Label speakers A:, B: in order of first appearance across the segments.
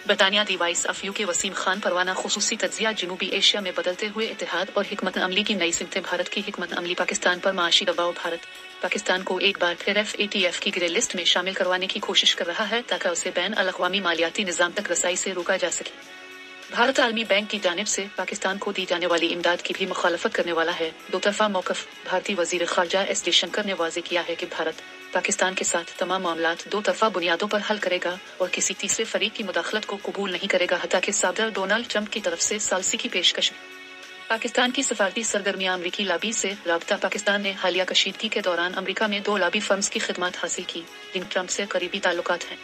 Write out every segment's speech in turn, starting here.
A: برطانیہ دی voice of you کے وسیم خان پروانہ خصوصی تجزیہ جنوبی ایشیا میں بدلتے ہوئے اتحاد اور حکمت عملی کی نئی سمتیں بھارت کی حکمت عملی پاکستان پر معاشی دباؤ بھارت پاکستان کو ایک بار پھر FATF کی گرے لسٹ میں شامل کروانے کی کوشش کر رہا ہے تاکہ اسے بین الاقوامی مالیاتی نظام تک رسائی سے روکا جا سکے۔ بھارت عالمی بینک کی جانب سے پاکستان کو دی جانے والی امداد کی بھی مخالفت کرنے والا ہے۔ دو طرفہ موقف بھارتی وزیر خارجہ ایس جے شنکر نے واضح کیا ہے کہ بھارت پاکستان کے ساتھ تمام معاملات دو طرفہ بنیادوں پر حل کرے گا اور کسی تیسرے فریق کی مداخلت کو قبول نہیں کرے گا، حتیٰ کہ صدر ڈونلڈ ٹرمپ کی طرف سے ثالثی کی پیشکش۔ پاکستان کی سفارتی سرگرمیاں امریکی لابی سے رابطہ پاکستان نے حالیہ کشیدگی کے دوران امریکہ میں 2 لابی فرمز کی خدمات حاصل کی جن ٹرمپ سے قریبی تعلقات ہیں۔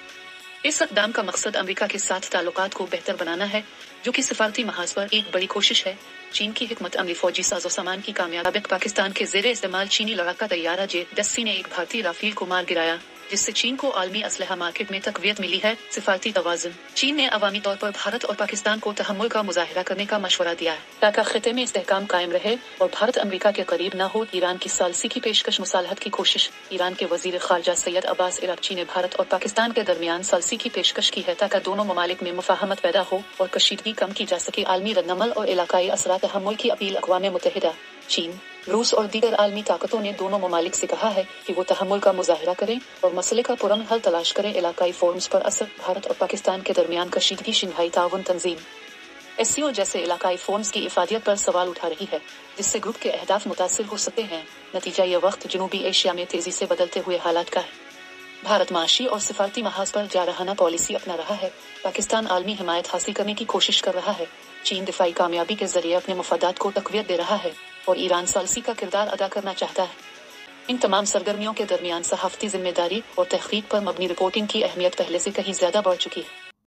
A: اس اقدام کا مقصد امریکہ کے ساتھ تعلقات کو بہتر بنانا ہے، جو کہ سفارتی محاذ پر ایک بڑی کوشش ہے۔ چین کی حکمت عملی فوجی ساز و سامان کی کامیابی پاکستان کے زیر استعمال چینی لڑاکا طیارہ J-10C نے ایک بھارتی رافیل کو مار گرایا، جس سے چین کو عالمی اسلحہ مارکیٹ میں تقویت ملی ہے۔ سفارتی توازن چین نے عوامی طور پر بھارت اور پاکستان کو تحمل کا مظاہرہ کرنے کا مشورہ دیا ہے تاکہ خطے میں استحکام قائم رہے اور بھارت امریکہ کے قریب نہ ہو۔ ایران کی ثالثی کی پیشکش مصالحت کی کوشش ایران کے وزیر خارجہ سید عباس عراقچی نے بھارت اور پاکستان کے درمیان ثالثی کی پیشکش کی ہے تاکہ دونوں ممالک میں مفاہمت پیدا ہو اور کشیدگی کم کی جا سکے۔ عالمی ردعمل اور علاقائی اثرات تحمل کی اپیل اقوام متحدہ، چین، روس اور دیگر عالمی طاقتوں نے دونوں ممالک سے کہا ہے کہ وہ تحمل کا مظاہرہ کریں اور مسئلے کا پرامن حل تلاش کریں۔ علاقائی فورمز پر اثر بھارت اور پاکستان کے درمیان کشیدگی شنگھائی تعاون تنظیم SCO جیسے علاقائی فورمز کی افادیت پر سوال اٹھا رہی ہے، جس سے گروپ کے اہداف متاثر ہو سکتے ہیں۔ نتیجہ یہ وقت جنوبی ایشیا میں تیزی سے بدلتے ہوئے حالات کا ہے۔ بھارت معاشی اور سفارتی محاذ پر جارحانہ پالیسی اپنا رہا ہے، پاکستان عالمی حمایت حاصل کرنے کی کوشش کر رہا ہے، چین دفاعی کامیابی کے ذریعے اپنے مفادات کو تقویت دے رہا ہے اور ایران ثالثی کا کردار ادا کرنا چاہتا ہے۔ ان تمام سرگرمیوں کے درمیان صحافتی ذمہ داری اور تحقیق پر مبنی رپورٹنگ کی اہمیت پہلے سے کہیں زیادہ بڑھ چکی ہے۔